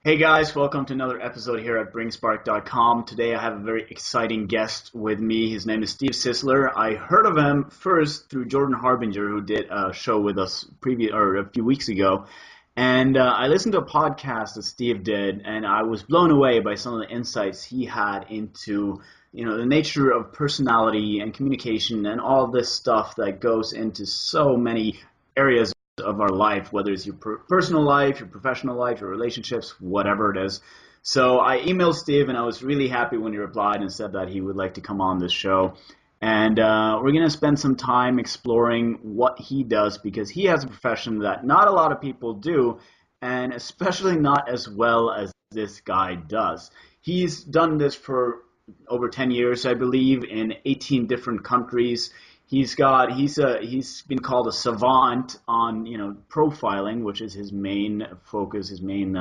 Hey guys, welcome to another episode here at bringspark.com. Today I have a very exciting guest with me. His name is Steve Sisler. I heard of him first through Jordan Harbinger, who did a show with us a few weeks ago. And I listened to a podcast that Steve did, and I was blown away by some of the insights he had into, the nature of personality and communication and all this stuff that goes into so many areas of our life, whether it's your personal life, your professional life, your relationships, whatever it is. So I emailed Steve, and I was really happy when he replied and said that he would like to come on this show. And we're going to spend some time exploring what he does, because he has a profession that not a lot of people do, and especially not as well as this guy does. He's done this for over 10 years, I believe, in 18 different countries. He's been called a savant on profiling, which is his main focus, his main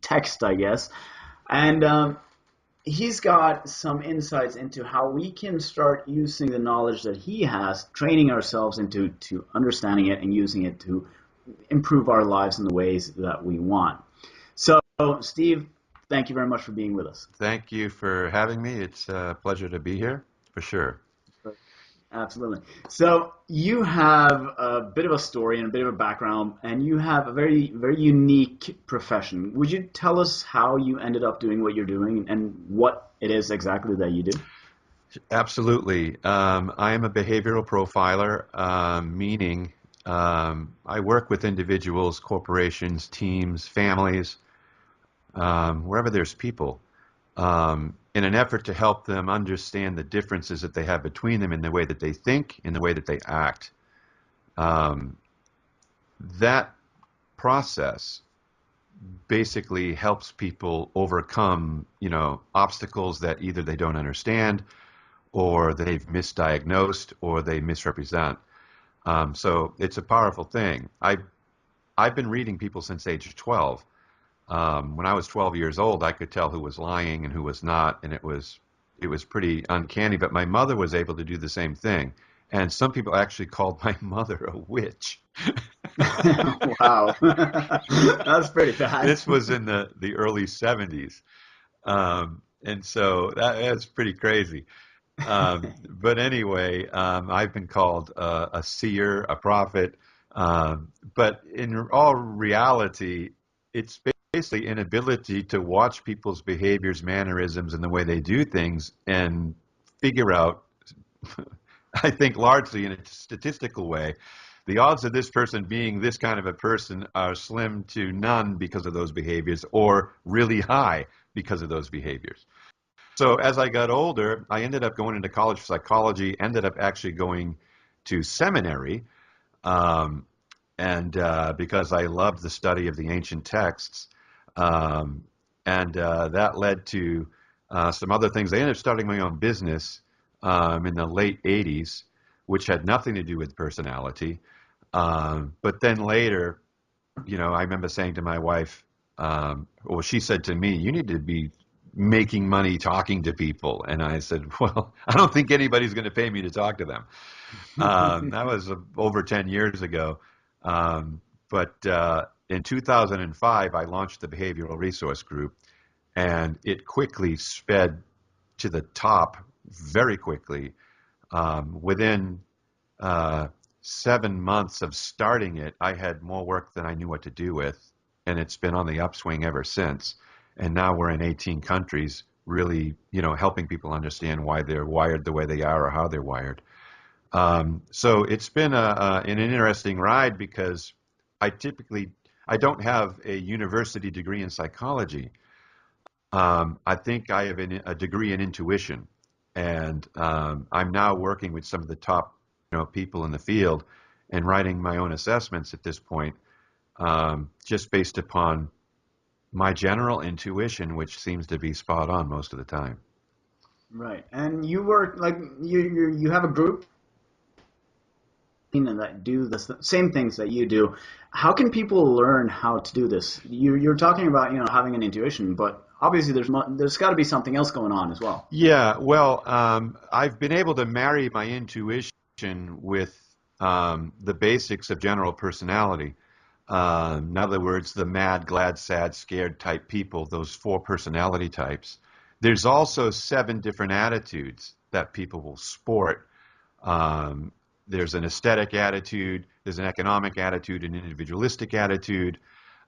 text, I guess, and he's got some insights into how we can start using the knowledge that he has, training ourselves into understanding it and using it to improve our lives in the ways that we want. So, Steve, thank you very much for being with us. Thank you for having me. It's a pleasure to be here, for sure. Absolutely. So you have a bit of a story and a bit of a background, and you have a very, very unique profession. Would you tell us how you ended up doing what you're doing and what it is exactly that you do? Absolutely. I am a behavioral profiler, meaning I work with individuals, corporations, teams, families, wherever there's people, in an effort to help them understand the differences that they have between them in the way that they think, in the way that they act. That process basically helps people overcome, obstacles that either they don't understand, or that they've misdiagnosed, or they misrepresent. So it's a powerful thing. I've been reading people since age 12. When I was 12 years old, I could tell who was lying and who was not, and it was pretty uncanny. But my mother was able to do the same thing, and some people actually called my mother a witch. Wow, that's pretty bad. This was in the early 70s, and so that's pretty crazy. But anyway, I've been called a seer, a prophet, but in all reality, it's basically inability to watch people's behaviors, mannerisms, and the way they do things and figure out, I think largely in a statistical way, the odds of this person being this kind of a person are slim to none because of those behaviors, or really high because of those behaviors. So as I got older, I ended up going into college for psychology, ended up actually going to seminary, and because I loved the study of the ancient texts. And that led to some other things. I ended up starting my own business in the late 80s, which had nothing to do with personality. But then later, I remember saying to my wife, well, she said to me, "You need to be making money talking to people." And I said, "Well, I don't think anybody's going to pay me to talk to them." That was over 10 years ago. But in 2005, I launched the Behavioral Resource Group, and it quickly sped to the top very quickly. Within 7 months of starting it, I had more work than I knew what to do with, and it's been on the upswing ever since. And now we're in 18 countries, really, helping people understand why they're wired the way they are or how they're wired. So it's been an interesting ride, because I don't have a university degree in psychology. I think I have a degree in intuition, and I'm now working with some of the top, people in the field, and writing my own assessments at this point, just based upon my general intuition, which seems to be spot on most of the time. Right, and you work like you have a group and that do the same things that you do. How can people learn how to do this? You're talking about having an intuition, but obviously there's got to be something else going on as well. Yeah, well, I've been able to marry my intuition with the basics of general personality. In other words, the mad, glad, sad, scared type people, those 4 personality types. There's also 7 different attitudes that people will sport. Um, there's an aesthetic attitude, there's an economic attitude, an individualistic attitude,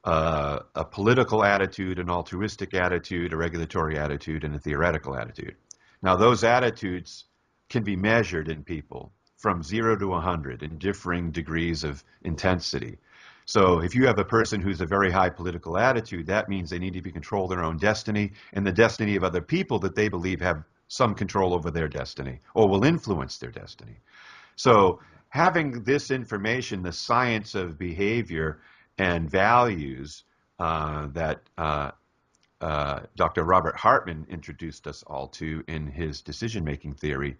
a political attitude, an altruistic attitude, a regulatory attitude, and a theoretical attitude. Now, those attitudes can be measured in people from 0 to 100 in differing degrees of intensity. So if you have a person who's a very high political attitude, that means they need to be control their own destiny and the destiny of other people that they believe have some control over their destiny or will influence their destiny. So having this information, the science of behavior and values that Dr. Robert Hartman introduced us all to in his decision-making theory,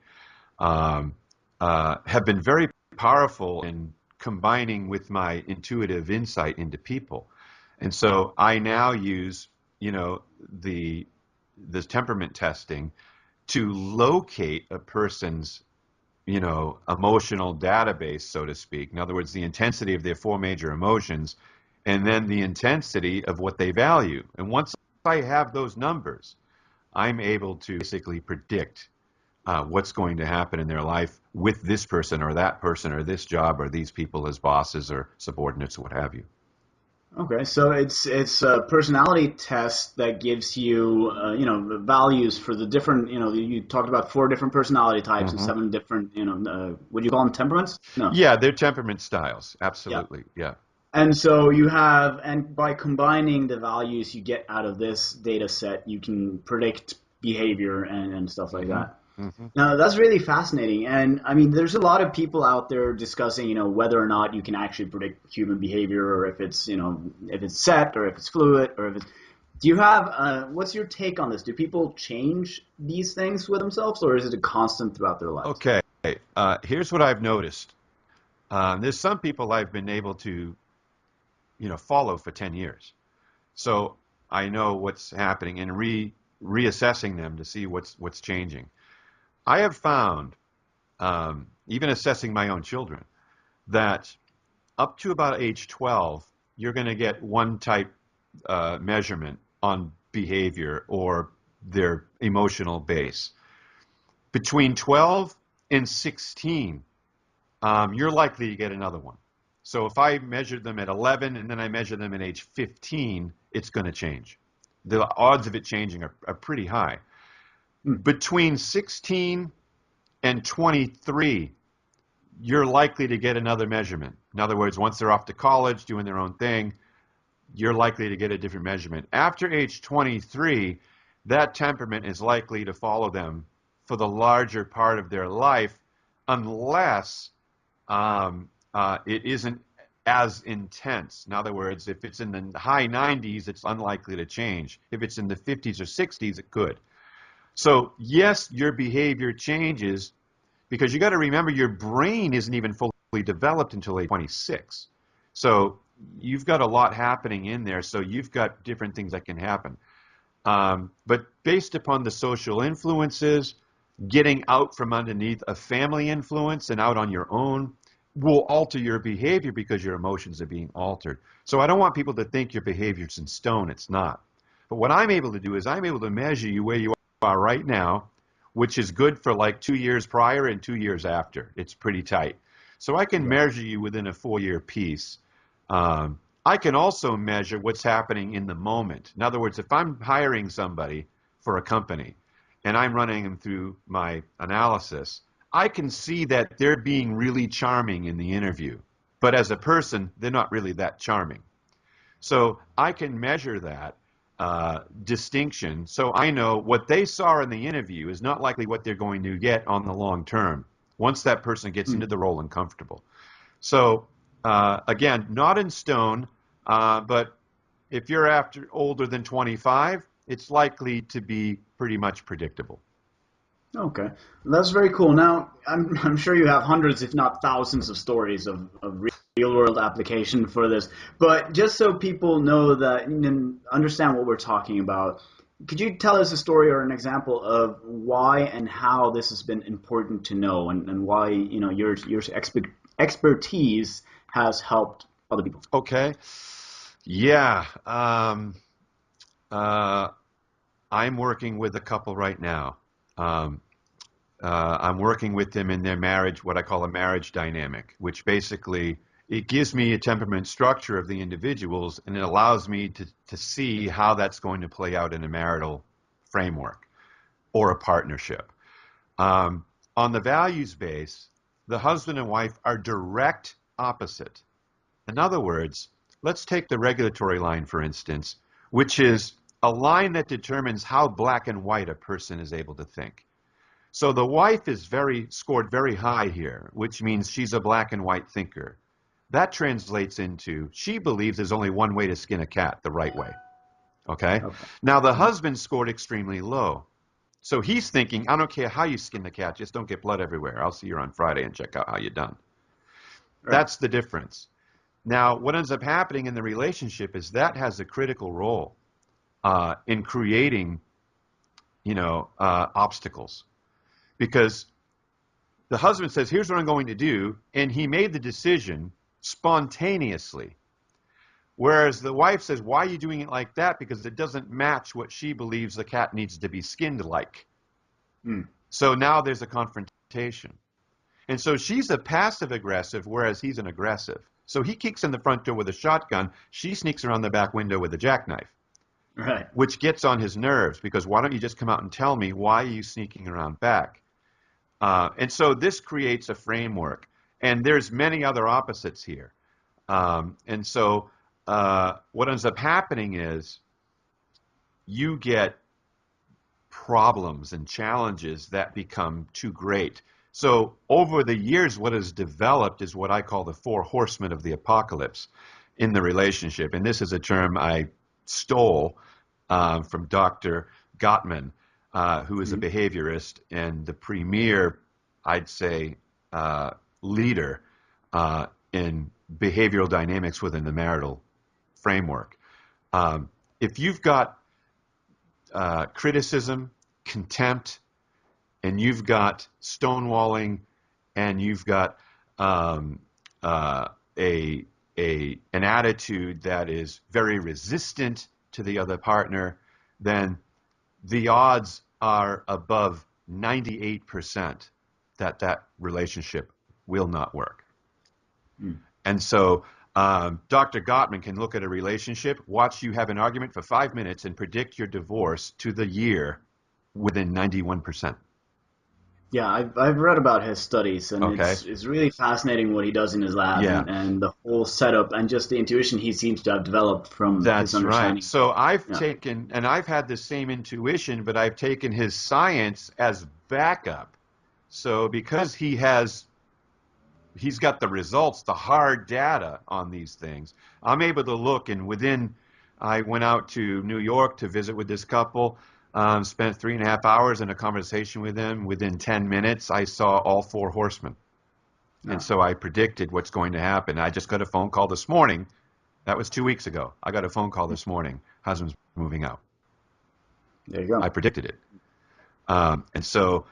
um, have been very powerful in combining with my intuitive insight into people. And so I now use, the temperament testing to locate a person's, emotional database, so to speak. In other words, the intensity of their 4 major emotions, and then the intensity of what they value. And once I have those numbers, I'm able to basically predict what's going to happen in their life with this person or this job or these people as bosses or subordinates or what have you. Okay, so it's a personality test that gives you the values for the different you talked about 4 different personality types and Hmm. 7 different would you call them temperaments? No. Yeah, they're temperament styles. Yeah. Absolutely. Yeah. And so you have, and by combining the values you get out of this data set, you can predict behavior and stuff like Hmm. that. Hmm. Now, that's really fascinating. And I mean, there's a lot of people out there discussing, whether or not you can actually predict human behavior or if it's, if it's set or if it's fluid or if it's. Do you have, what's your take on this? Do people change these things with themselves or is it a constant throughout their lives? Okay. Here's what I've noticed. There's some people I've been able to, follow for 10 years. So I know what's happening and reassessing them to see what's changing. I have found, even assessing my own children, that up to about age 12, you're going to get one type measurement on behavior or their emotional base. Between 12 and 16, you're likely to get another one. So if I measured them at 11 and then I measure them at age 15, it's going to change. The odds of it changing are pretty high. Hmm. Between 16 and 23, you're likely to get another measurement. In other words, once they're off to college doing their own thing, you're likely to get a different measurement. After age 23, that temperament is likely to follow them for the larger part of their life unless it isn't as intense. In other words, if it's in the high 90s, it's unlikely to change. If it's in the 50s or 60s, it could. So yes, your behavior changes because you got to remember your brain isn't even fully developed until age 26. So you've got a lot happening in there. So you've got different things that can happen. But based upon the social influences, getting out from underneath a family influence and out on your own will alter your behavior because your emotions are being altered. So I don't want people to think your behavior is in stone. It's not. But what I'm able to do is I'm able to measure you where you are right now, which is good for like 2 years prior and 2 years after. It's pretty tight. So I can Right. measure you within a 4-year piece. I can also measure what's happening in the moment. In other words, if I'm hiring somebody for a company and I'm running them through my analysis, I can see that they're being really charming in the interview. But as a person, they're not really that charming. So I can measure that distinction. So I know what they saw in the interview is not likely what they're going to get on the long term once that person gets Hmm. into the role and comfortable. So again, not in stone, but if you're after older than 25, it's likely to be pretty much predictable. Okay, that's very cool. Now, I'm sure you have hundreds, if not thousands, of stories of real world application for this. But just so people know that and understand what we're talking about, could you tell us a story or an example of why and how this has been important to know, and why your expertise has helped other people? Okay. Yeah. Uh, I'm working with a couple right now. Um, I'm working with them in their marriage, what I call a marriage dynamic, which basically it gives me a temperament structure of the individuals, and it allows me to see how that's going to play out in a marital framework or a partnership. Um, on the values base, the husband and wife are direct opposite. In other words, let's take the regulatory line, for instance, which is a line that determines how black and white a person is able to think. So the wife is scored very high here, which means she's a black and white thinker. That translates into she believes there's only one way to skin a cat, the right way. Okay? Okay. Now the Mhm. husband scored extremely low. So he's thinking, I don't care how you skin the cat, just don't get blood everywhere. I'll see you on Friday and check out how you're done. Right. That's the difference. Now, what ends up happening in the relationship is that has a critical role in creating, obstacles. Because the husband says, here's what I'm going to do, and he made the decision spontaneously. Whereas the wife says, why are you doing it like that? Because it doesn't match what she believes the cat needs to be skinned like. Mm. So now there's a confrontation. And so she's a passive aggressive, whereas he's an aggressive. So he kicks in the front door with a shotgun. She sneaks around the back window with a jackknife, Right. which gets on his nerves because why don't you just come out and tell me why are you sneaking around back? And so this creates a framework. And there's many other opposites here. And so what ends up happening is you get problems and challenges that become too great. So over the years, what has developed is what I call the four horsemen of the apocalypse in the relationship. And this is a term I stole from Dr. Gottman, who is a Mhm. behaviorist and the premier, I'd say, leader in behavioral dynamics within the marital framework. Um, if you've got criticism, contempt, and you've got stonewalling, and you've got um, a an attitude that is very resistant to the other partner, then the odds are above 98% that that relationship will not work. Mm. And so Dr. Gottman can look at a relationship, watch you have an argument for 5 minutes, and predict your divorce to the year within 91%. Yeah, I've read about his studies, and Okay? it's really fascinating what he does in his lab, Yeah, and the whole setup and just the intuition he seems to have developed from his that's right. understanding. So I've Yeah. taken, and I've had the same intuition, but I've taken his science as backup. So because he's got the results, the hard data on these things. I'm able to look, and I went out to New York to visit with this couple, spent 3.5 hours in a conversation with them. Within 10 minutes, I saw all four horsemen. And Yeah. so I predicted what's going to happen. I just got a phone call this morning. That was 2 weeks ago. I got a phone call this morning. Husband's moving out. There you I go. predicted it. And so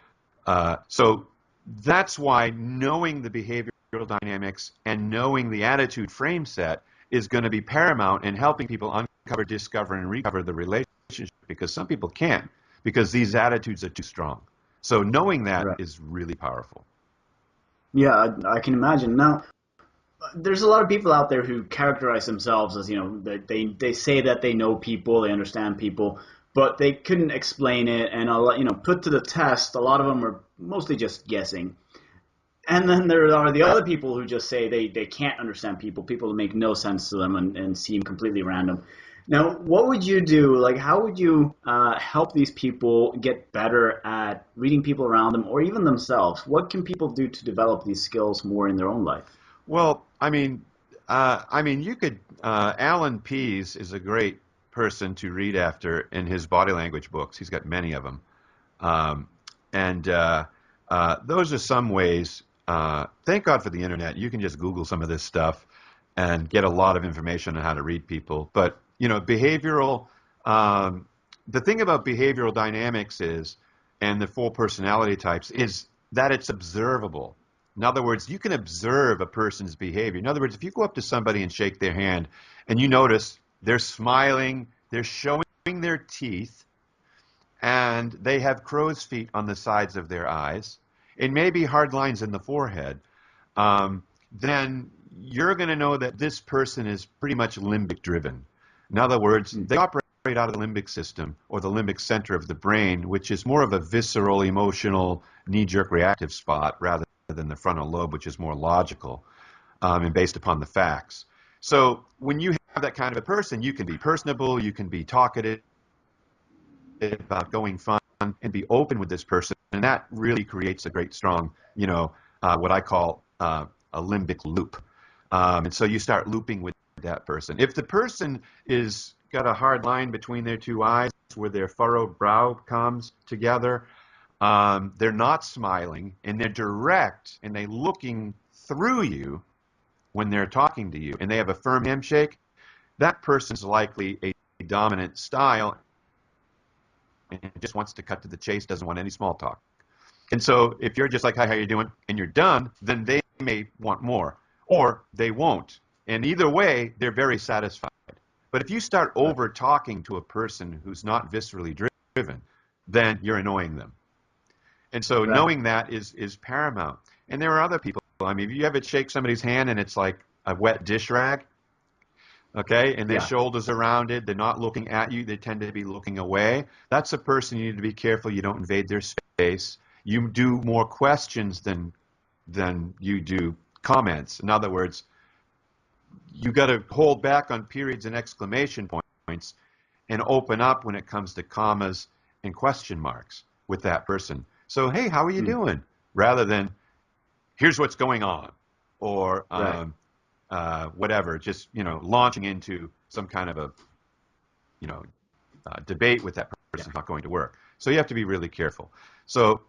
that's why knowing the behavioral dynamics and knowing the attitude frame set is going to be paramount in helping people uncover, discover, and recover the relationship because some people can't because these attitudes are too strong. So knowing that Right. is really powerful. Yeah, I can imagine. Now, there's a lot of people out there who characterize themselves as, that they say that they know people, they understand people, but they couldn't explain it, and a lot, put to the test. A lot of them are mostly just guessing. And then there are the other people who just say they can't understand people that make no sense to them and seem completely random. Now, what would you do? Like, how would you help these people get better at reading people around them or even themselves? What can people do to develop these skills more in their own life? Well, you could. Alan Pease is a great person to read after in his body language books. He's got many of them. Um, and those are some ways. Thank God for the internet. You can just Google some of this stuff and get a lot of information on how to read people. But behavioral. The thing about behavioral dynamics is, and the four personality types is that it's observable. In other words, you can observe a person's behavior. In other words, if you go up to somebody and shake their hand and you notice they're smiling, they're showing their teeth, and they have crow's feet on the sides of their eyes, and maybe hard lines in the forehead, then you're going to know that this person is pretty much limbic driven. In other words, they operate out of the limbic system or the limbic center of the brain, which is more of a visceral, emotional, knee-jerk reactive spot rather than the frontal lobe, which is more logical and based upon the facts. So when you have that kind of a person, you can be personable, you can be talkative, about going fun, and be open with this person, and that really creates a great strong, what I call a limbic loop. And so you start looping with that person. If the person is got a hard line between their two eyes where their furrowed brow comes together, they're not smiling, and they're direct, and they're looking through you when they're talking to you, and they have a firm handshake, that person's likely a dominant style and just wants to cut to the chase, doesn't want any small talk. And so if you're just like, hi, how you doing? And you're done, then they may want more, or they won't. And either way, they're very satisfied. But if you start over talking to a person who's not viscerally driven, then you're annoying them. And so knowing that is paramount. And there are other people. I mean, if you ever shake somebody's hand and it's like a wet dish rag, okay, and their shoulders are rounded, they're not looking at you, they tend to be looking away, that's a person you need to be careful you don't invade their space. You do more questions than you do comments. In other words, you got to hold back on periods and exclamation points and open up when it comes to commas and question marks with that person. So, hey, how are you doing? Rather than, here's what's going on, or whatever, just, launching into some kind of a, debate with that person is not going to work. So you have to be really careful. So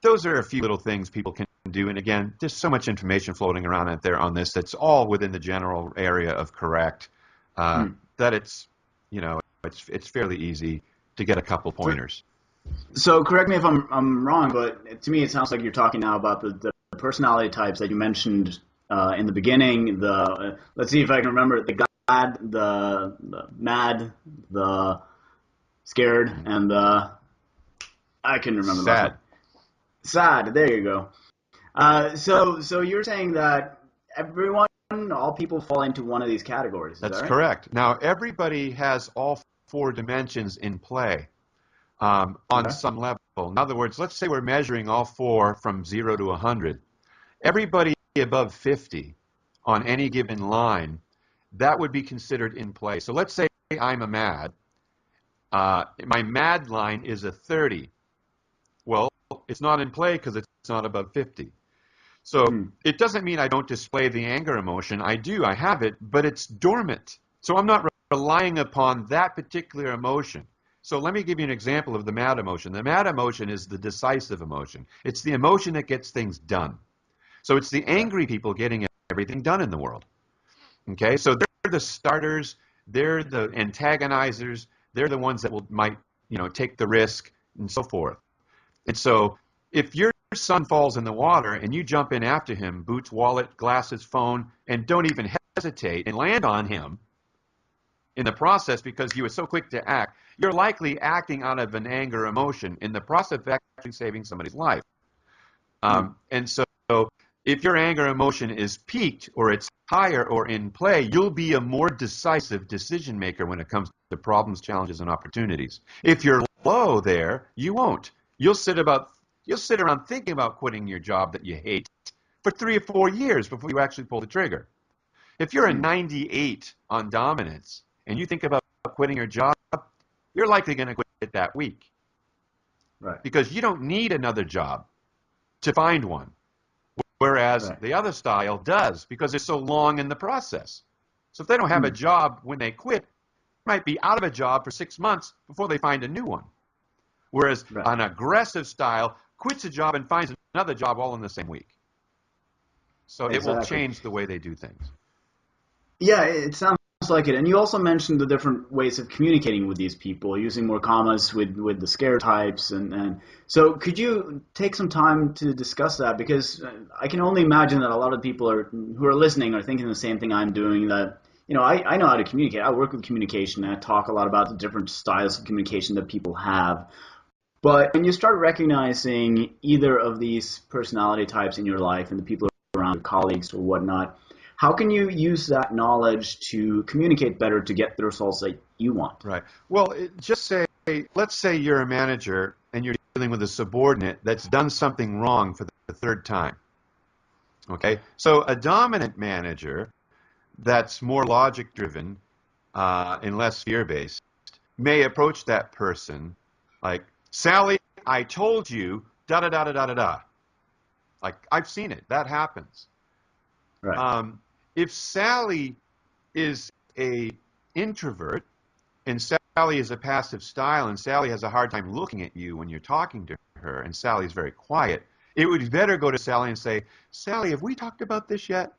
those are a few little things people can do. And again, there's so much information floating around out there on this that's all within the general area of correct, that it's, it's fairly easy to get a couple pointers. So correct me if I'm wrong, but to me it sounds like you're talking now about the personality types that you mentioned in the beginning. Let's see if I can remember, the glad, the mad, the scared, and I can remember Sad. Sad. There you go. So you're saying that all people fall into one of these categories. Is That's that right? correct. Now everybody has all four dimensions in play. On some level. In other words, let's say we're measuring all four from 0 to 100. Everybody above 50 on any given line, that would be considered in play. So let's say I'm a mad. My mad line is a 30. Well, it's not in play because it's not above 50. So it doesn't mean I don't display the anger emotion. I do. I have it, but it's dormant. So I'm not relying upon that particular emotion. So let me give you an example of the mad emotion. The mad emotion is the decisive emotion. It's the emotion that gets things done. So it's the angry people getting everything done in the world. Okay, so they're the starters, they're the antagonizers, they're the ones that might take the risk and so forth. And so if your son falls in the water and you jump in after him, boots, wallet, glasses, phone, and don't even hesitate and land on him in the process because you were so quick to act, you're likely acting out of an anger emotion in the process of actually saving somebody's life. And so if your anger emotion is peaked or it's higher or in play, you'll be a more decisive decision maker when it comes to problems, challenges, and opportunities. If you're low there, you won't. You'll sit around thinking about quitting your job that you hate for 3 or 4 years before you actually pull the trigger. If you're a 98 on dominance and you think about quitting your job, you're likely going to quit that week. Right. Because you don't need another job to find one. Whereas the other style does, because it's so long in the process. So if they don't have a job when they quit, they might be out of a job for 6 months before they find a new one. Whereas an aggressive style quits a job and finds another job all in the same week. So it will change the way they do things. Yeah, it sounds sounds like it. And you also mentioned the different ways of communicating with these people, using more commas with the scare types, and so could you take some time to discuss that? Because I can only imagine that a lot of people who are listening are thinking the same thing I'm doing. That I know how to communicate. I work with communication. And I talk a lot about the different styles of communication that people have. But when you start recognizing either of these personality types in your life and the people around your colleagues or whatnot, how can you use that knowledge to communicate better to get the results that you want? Right. Well, let's say you're a manager and you're dealing with a subordinate that's done something wrong for the third time. Okay? So a dominant manager that's more logic driven and less fear based may approach that person like, Sally, I told you, da da da da da da da. Like, I've seen it. That happens. Right. If Sally is a introvert and Sally is a passive style and Sally has a hard time looking at you when you're talking to her and Sally's very quiet, it would be better go to Sally and say, Sally, have we talked about this yet?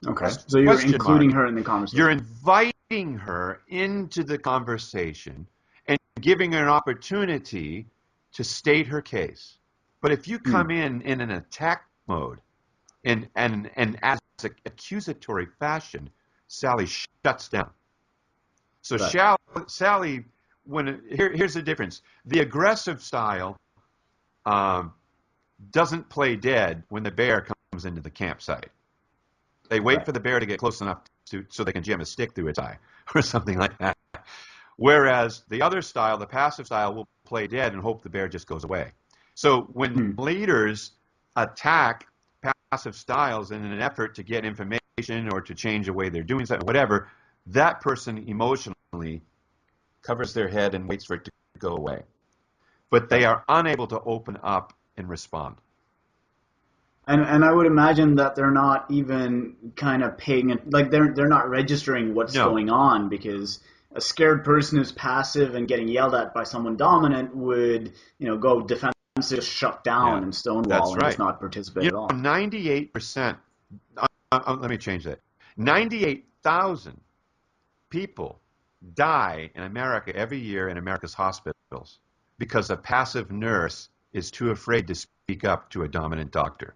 Okay. So you're Question mark. including her in the conversation. You're inviting her into the conversation and giving her an opportunity to state her case. But if you come in an attack mode and as an accusatory fashion, Sally shuts down. So Right. Sally, here's the difference. The aggressive style doesn't play dead when the bear comes into the campsite. They wait Right. for the bear to get close enough so they can jam a stick through its eye or something like that. Whereas the other style, the passive style, will play dead and hope the bear just goes away. So when leaders attack passive styles in an effort to get information or to change the way they're doing something, whatever, that person emotionally covers their head and waits for it to go away. But they are unable to open up and respond. And I would imagine that they're not even kind of paying it, like they're not registering what's No. going on, because a scared person who's passive and getting yelled at by someone dominant would, go defensive, just shut down Yeah, and stonewall that's and just right. not participate at all. 98%, let me change that. 98,000 people die in America every year in America's hospitals because a passive nurse is too afraid to speak up to a dominant doctor.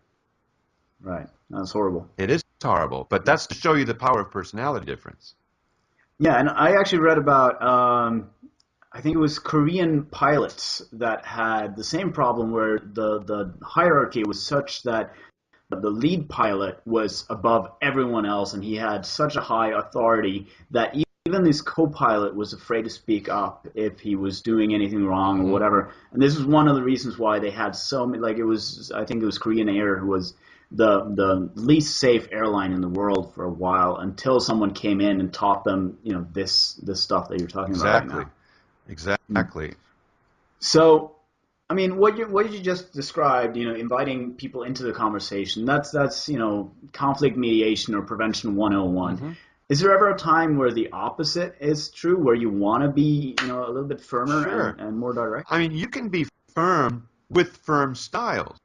Right. That's horrible. It is horrible, but that's to show you the power of personality difference. Yeah, and I actually read about, I think it was Korean pilots that had the same problem where the hierarchy was such that the lead pilot was above everyone else, and he had such a high authority that even his co-pilot was afraid to speak up if he was doing anything wrong or whatever. And this was one of the reasons why they had so many. Like, I think it was Korean Air who was the least safe airline in the world for a while, until someone came in and taught them, this stuff that you're talking about right now. Exactly. So, I mean, what you just described, inviting people into the conversation, that's conflict mediation or prevention 101. Is there ever a time where the opposite is true, where you want to be, a little bit firmer Sure. and more direct? I mean, you can be firm with firm styles.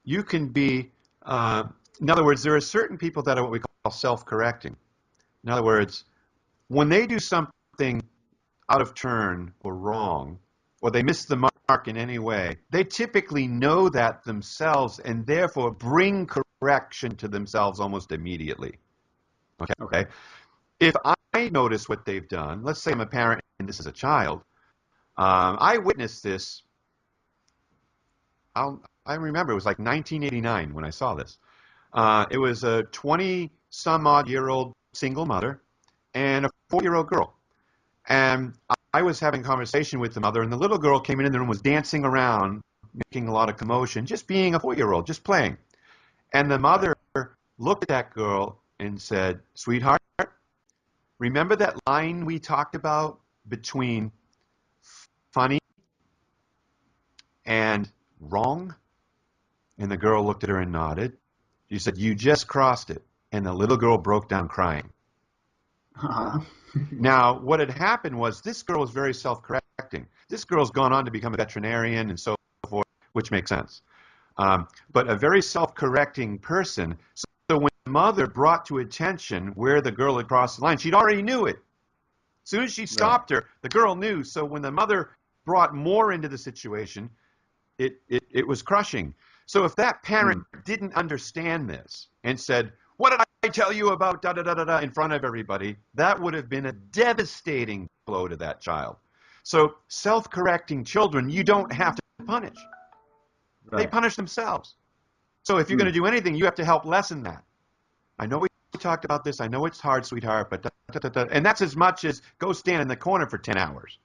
You can be, in other words, there are certain people that are what we call self-correcting. In other words, when they do something out of turn or wrong, or they miss the mark in any way, they typically know that themselves and therefore bring correction to themselves almost immediately. Okay? If I notice what they've done, let's say I'm a parent and this is a child, I witnessed this. I remember it was like 1989 when I saw this. It was a 20-some-odd-year-old single mother and a 4-year-old girl. And I was having a conversation with the mother, and the little girl came in the room, was dancing around, making a lot of commotion, just being a 4-year-old, just playing. And the mother looked at that girl and said, "Sweetheart, remember that line we talked about between funny and wrong?" And the girl looked at her and nodded. She said, "You just crossed it." And the little girl broke down crying. Now, what had happened was this girl was very self-correcting. This girl's gone on to become a veterinarian and so forth, which makes sense. But a very self-correcting person. So when mother brought to attention where the girl had crossed the line, she'd already knew it. As soon as she Right. stopped her, the girl knew. So when the mother brought more into the situation, it was crushing. So if that parent Mm. didn't understand this and said, "What did I tell you about da da da da da" in front of everybody, that would have been a devastating blow to that child. So self-correcting children, you don't have to punish. They Right. punish themselves. So if you're going to Mm. do anything, you have to help lessen that. I know we talked about this. I know it's hard, sweetheart, but da, da, da, da. And that's as much as go stand in the corner for 10 hours.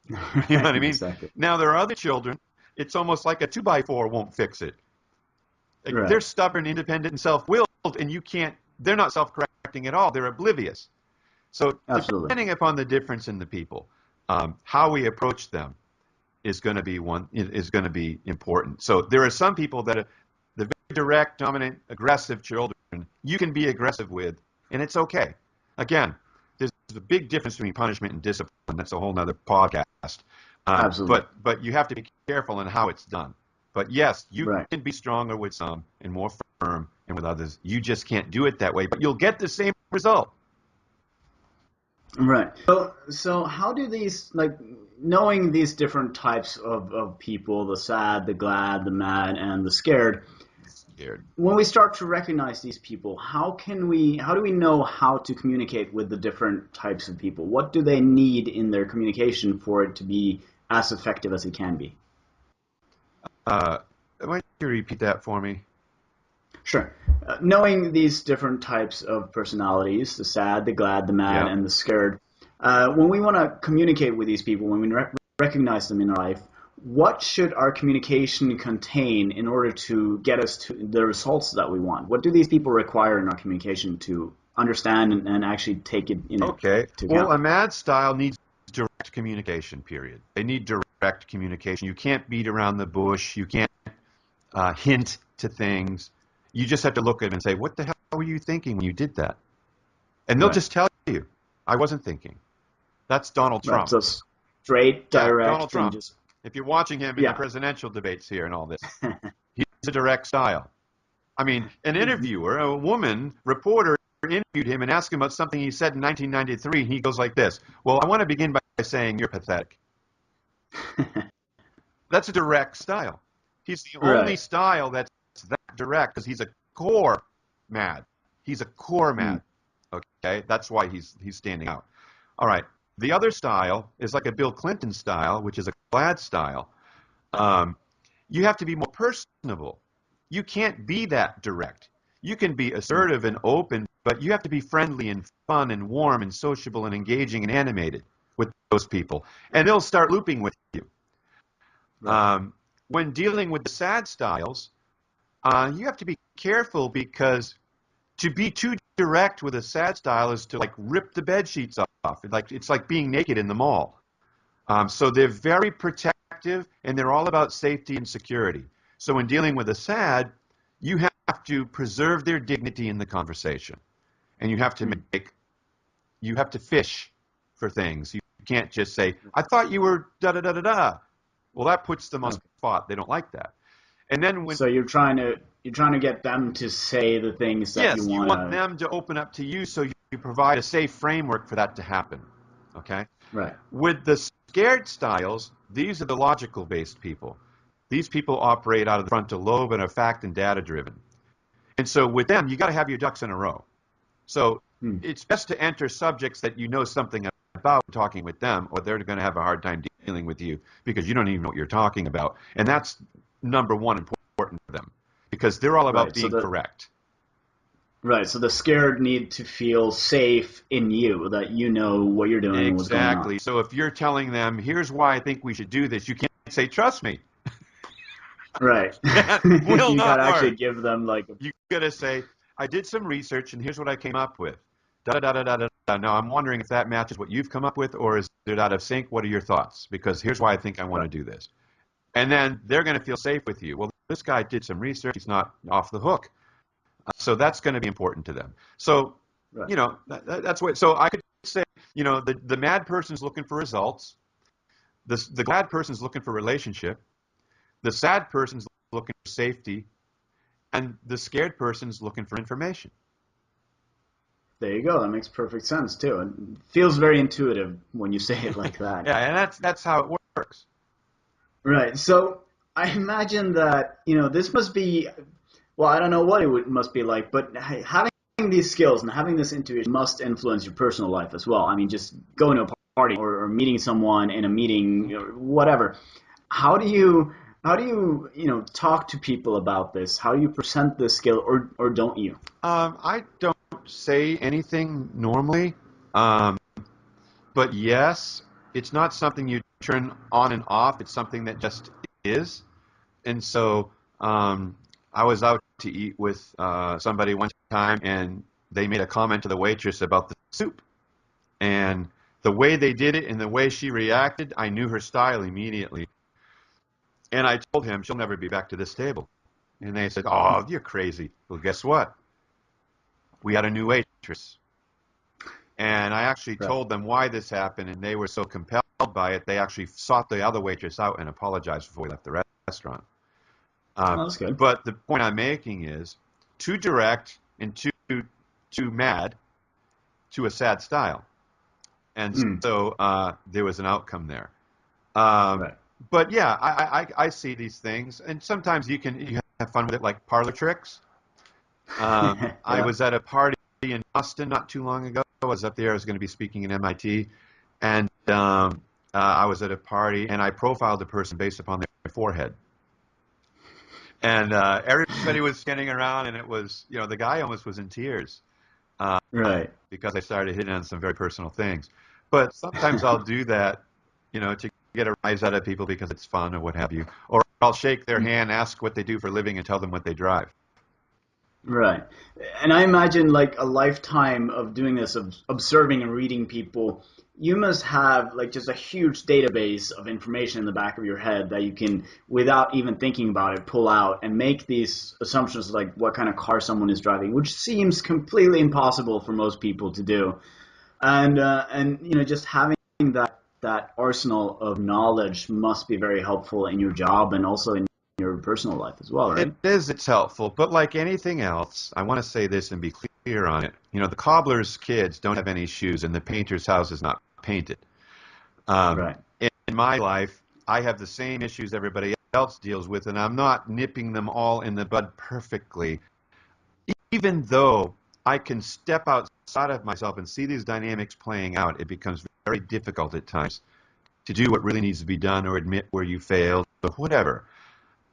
You know what I mean? Exactly. Now, there are other children, it's almost like a 2x4 won't fix it. Like, they're Right. stubborn, independent, and self-willed, and you can't, they're not self-correcting at all. They're oblivious. So Absolutely. depending upon the difference in the people, how we approach them is going to be important. So there are some people that are the very direct, dominant, aggressive children you can be aggressive with, and it's okay. Again, there's a big difference between punishment and discipline. That's a whole nother podcast. Absolutely. But you have to be careful in how it's done. But yes, you Right. can be stronger with some and more firm and with others. You just can't do it that way, but you'll get the same result. Right. So how do these, like, knowing these different types of people, the sad, the glad, the mad, and the scared, Scared. when we start to recognize these people, how do we know how to communicate with the different types of people? What do they need in their communication for it to be as effective as it can be? Uh, why don't you repeat that for me? Sure. Knowing these different types of personalities, the sad, the glad, the mad, Yeah. and the scared, when we want to communicate with these people, when we recognize them in our life, what should our communication contain in order to get us to the results that we want? What do these people require in our communication to understand and actually take it Okay. to Well, account? a mad style needs direct communication, period. They need direct communication. You can't beat around the bush. You can't hint to things. You just have to look at them and say, what the hell were you thinking when you did that? And they'll Right. just tell you, I wasn't thinking. That's Donald Right. Trump. So straight, Yeah, Donald direct, and Trump. just If you're watching him in the yeah. presidential debates here and all this, he's a direct style. I mean, an interviewer, a woman reporter, interviewed him and asked him about something he said in 1993. He goes like this: "Well, I want to begin by saying you're pathetic." That's a direct style. He's the only Right. style that's that direct because he's a core mad. He's a core Mm. mad. Okay, that's why he's standing out. All right. The other style is like a Bill Clinton style, which is a glad style. Um, you have to be more personable. You can't be that direct. You can be Mm. assertive and open, but you have to be friendly and fun and warm and sociable and engaging and animated with those people. And they'll start looping with you. Right. Um, when dealing with the sad styles, you have to be careful because to be too direct with a sad style is to like rip the bed sheets off. It's like being naked in the mall. So they're very protective and they're all about safety and security. So in dealing with a sad, you have to preserve their dignity in the conversation, and Mm. you have to fish for things. You can't just say, "I thought you were da da da da da." Well, that puts them on the Okay. spot. They don't like that. And then when So you're trying to get them to say the things that you yes, you want want to. them to open up to you, so you provide a safe framework for that to happen. Okay. Right. With the scared styles, these are the logical based people. These people operate out of the frontal lobe and are fact and data driven. And so with them, you got to have your ducks in a row. So Mm. it's best to enter subjects that you know something about talking with them, or they're going to have a hard time dealing with you because you don't even know what you're talking about. And that's number one important for them because they're all about Right. So being the correct. right. So the scared need to feel safe in you, that you know what you're doing and what's going on. Exactly. So if you're telling them, here's why I think we should do this, you can't say, trust me. Right. That will You got not to actually work. give them like. You got to say, I did some research and here's what I came up with. Da da da da da da. Now I'm wondering if that matches what you've come up with or is it out of sync? What are your thoughts? Because here's why I think I want to Right. do this. And then they're going to feel safe with you. Well, this guy did some research. He's not off the hook. So that's going to be important to them. So, Right. you know, that's what, so I could say, you know, the mad person's looking for results. The glad person's looking for relationship. The sad person's looking for safety. and the scared person's looking for information. There you go. That makes perfect sense too. It feels very intuitive when you say it like that. Yeah, and that's how it works. Right. So I imagine that, this must be, well, I don't know what must be like, but having these skills and having this intuition must influence your personal life as well. I mean, just going to a party or meeting someone in a meeting, whatever. How do you talk to people about this? How do you present this skill, or don't you? I don't say anything normally, um, but yes, it's not something you turn on and off. It's something that just is. And so I was out to eat with somebody one time, and they made a comment to the waitress about the soup. And the way they did it and the way she reacted, I knew her style immediately. And I told him she'll never be back to this table. And they said, "Oh, you're crazy." Well, guess what? We had a new waitress. And I actually Right. told them why this happened, and they were so compelled by it, they actually sought the other waitress out and apologized before we left the restaurant. Oh, that's good. But the point I'm making is too direct and too mad to a sad style. And Mm, so there was an outcome there. Um, right. but yeah, I see these things, and sometimes you have fun with it, like parlor tricks. I Yeah. was at a party in Boston not too long ago. I was up there. I was going to be speaking at MIT, and I was at a party, and I profiled the person based upon their forehead. And everybody was standing around, and it was, the guy almost was in tears Right. because I started hitting on some very personal things. But sometimes I'll do that, to get a rise out of people because it's fun or what have you. Or I'll shake their hand, ask what they do for a living, and tell them what they drive. Right. And I imagine like a lifetime of doing this, of observing and reading people, you must have like just a huge database of information in the back of your head that you can, without even thinking about it, pull out and make these assumptions like what kind of car someone is driving, which seems completely impossible for most people to do. And just having that arsenal of knowledge must be very helpful in your job and also in your personal life as well, It right? is, it's helpful, but like anything else, I want to say this and be clear on it. The cobbler's kids don't have any shoes, and the painter's house is not painted. Right. In my life, I have the same issues everybody else deals with, and I'm not nipping them all in the bud perfectly. Even though I can step outside of myself and see these dynamics playing out, it becomes very difficult at times to do what really needs to be done or admit where you failed or whatever.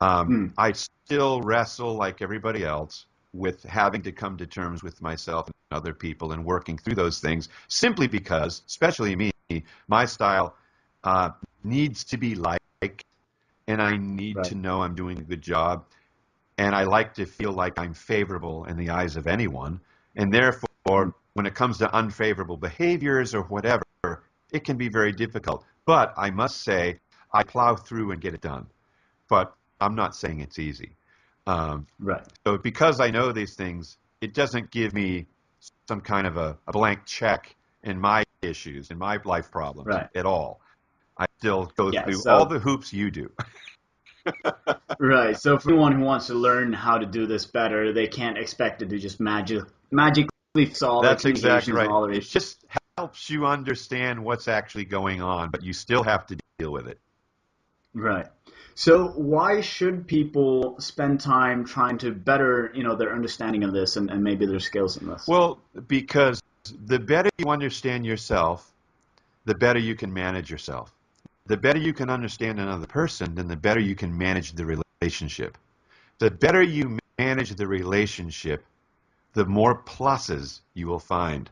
Mm, I still wrestle like everybody else with having to come to terms with myself and other people and working through those things simply because, especially me, my style uh, needs to be liked, and I need right. to know I'm doing a good job, and I like to feel like I'm favorable in the eyes of anyone, and Mm, therefore when it comes to unfavorable behaviors or whatever, it can be very difficult. But I must say I plow through and get it done, but I'm not saying it's easy. Um, right. so because I know these things, it doesn't give me some kind of a blank check in my issues, in my life problems Right. at all. I still go Yeah. through all So, the hoops you do. right. So for anyone who wants to learn how to do this better, they can't expect it to just magically fix all their That's exactly communications and right. all their It issues. just helps you understand what's actually going on, but you still have to deal with it. Right. So why should people spend time trying to better, their understanding of this and maybe their skills in this? Well, because the better you understand yourself, the better you can manage yourself. The better you can understand another person, then the better you can manage the relationship. The better you manage the relationship, the more pluses you will find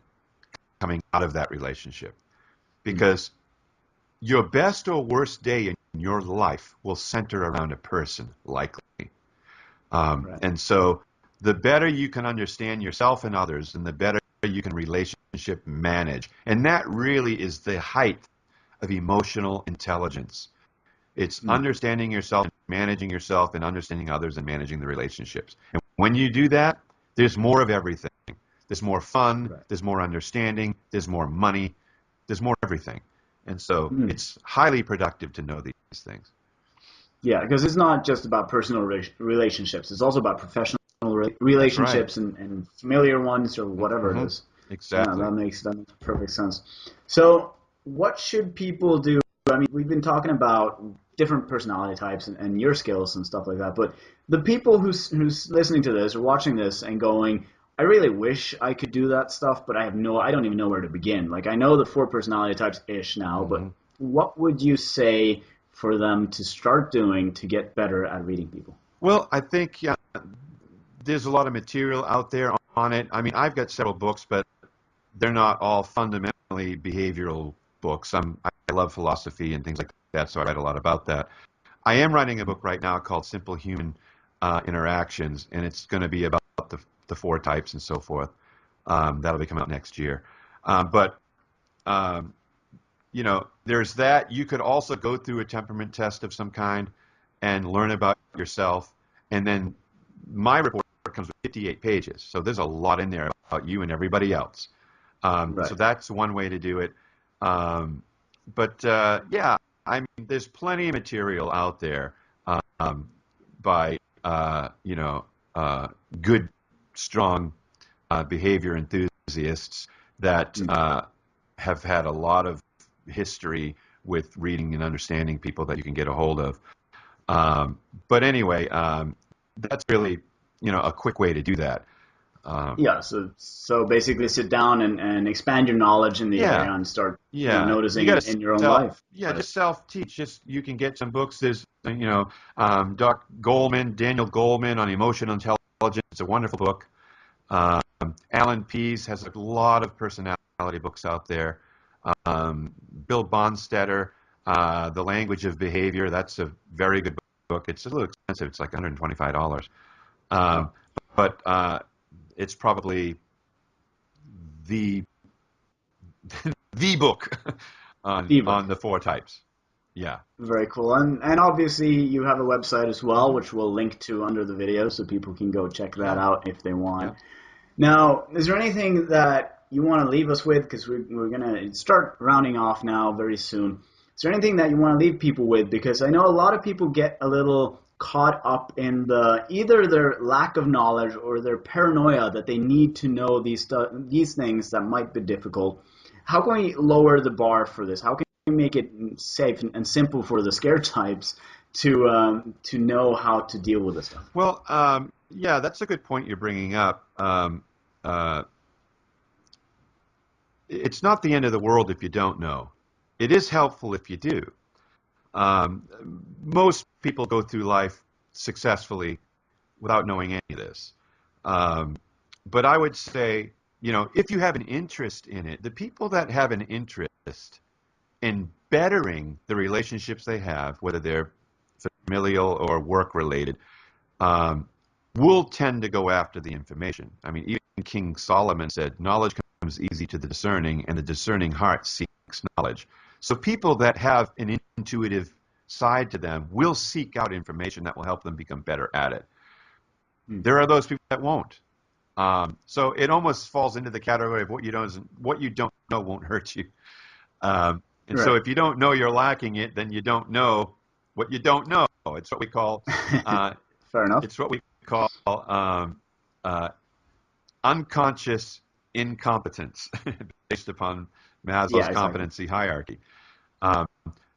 coming out of that relationship. Mm, Because your best or worst day in your life will center around a person, likely. right. And so the better you can understand yourself and others, and the better you can relationship manage. And that really is the height of emotional intelligence. It's Mm, understanding yourself, and understanding others and managing the relationships. And when you do that, there's more of everything. There's more fun, right. there's more understanding, there's more money, there's more everything. And so Mm. it's highly productive to know these things. Yeah, because it's not just about personal relationships. It's also about professional That's right. relationships and familiar ones or whatever it Hmm. is. Yeah, Exactly. that makes perfect sense. So, what should people do? I mean, we've been talking about different personality types and your skills and stuff like that, but the people who's listening to this or watching this and going, I really wish I could do that stuff, but I don't even know where to begin. Like I know the four personality types ish now, but Hmm. what would you say for them to start doing to get better at reading people? Well, I think there's a lot of material out there on it. I mean, I've got several books, but they're not all fundamentally behavioral books. I love philosophy and things like that, so I write a lot about that. I am writing a book right now called Simple Human Interactions, and it's going to be about the four types and so forth. That'll be coming out next year. But um, there's that. You could also go through a temperament test of some kind and learn about yourself. And then my report comes with 58 pages. So there's a lot in there about you and everybody else. So Right. that's one way to do it. Um, but yeah, I mean, there's plenty of material out there um, by uh, good, strong behavior enthusiasts that Mm. have had a lot of history with reading and understanding people that you can get a hold of. But anyway, that's really a quick way to do that. Um, Yeah, so basically sit down and expand your knowledge in the area yeah, and start, yeah. You noticing got in to your own self, life. yeah, Right. just self-teach. Just you can get some books. There's Doc Goldman, Daniel Goldman on emotional intelligence. It's a wonderful book. Um, Alan Pease has a lot of personality books out there. Bill Bonstetter, The Language of Behavior. That's a very good book. It's a little expensive. It's like $125. Oh, Um, but it's probably the the book ebook. on the four types. Yeah. Very cool. And obviously you have a website as well, Hmm. which we'll link to under the video so people can go check that Yeah. out if they Yeah. want. Now, is there anything that you want to leave us with? Because we're going to start rounding off now very soon. Is there anything that you want to leave people with? Because I know a lot of people get a little caught up in either their lack of knowledge or their paranoia that they need to know these things that might be difficult. How can we lower the bar for this? How can we make it safe and simple for the scare types to know how to deal with this stuff? Well, yeah, that's a good point you're bringing up. Uh, it's not the end of the world if you don't know. It is helpful if you do. Um, Most people go through life successfully without knowing any of this. Um, but I would say, if you have an interest in it, the people that have an interest in bettering the relationships they have, whether they're familial or work related, um, will tend to go after the information. I mean, even King Solomon said, knowledge comes easy to the discerning, and the discerning heart seeks knowledge. So people that have an intuitive side to them will seek out information that will help them become better at it. Hmm. There are those people that won't. So it almost falls into the category of what you don't know won't hurt you. And so Right. if you don't know you're lacking it, then you don't know what you don't know. It's what we call uh, Fair enough. it's what we call uh, unconscious incompetence based upon Yeah, Maslow's exactly. competency hierarchy. Um,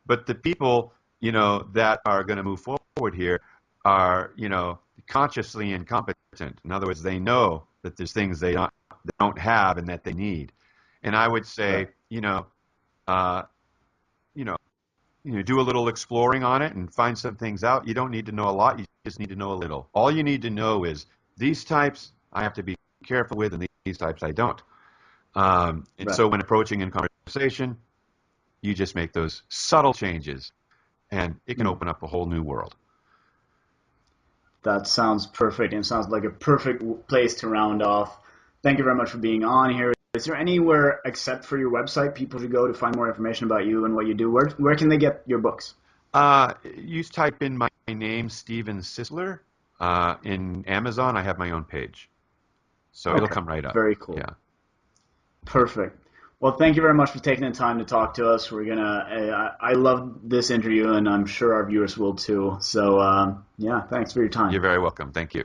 but the people, that are going to move forward here are, consciously incompetent. In other words, they know that there's things they don't have and that they need. And I would Right. say, uh, you know, do a little exploring on it and find some things out. You don't need to know a lot. You just need to know a little. All you need to know is these types I have to be careful with, and these types I don't. And Right. so when approaching in conversation, you just make those subtle changes, and it can Hmm. open up a whole new world. That sounds perfect and sounds like a perfect place to round off. Thank you very much for being on here. Is there anywhere except for your website people should go to find more information about you and what you do? Where can they get your books? You type in my name, Steven Sisler, in Amazon. I have my own page, so it'll Okay. come right up. Very cool. Yeah, Perfect. Well, thank you very much for taking the time to talk to us. I love this interview, and I'm sure our viewers will too. So, yeah, thanks for your time. you're very welcome. Thank you.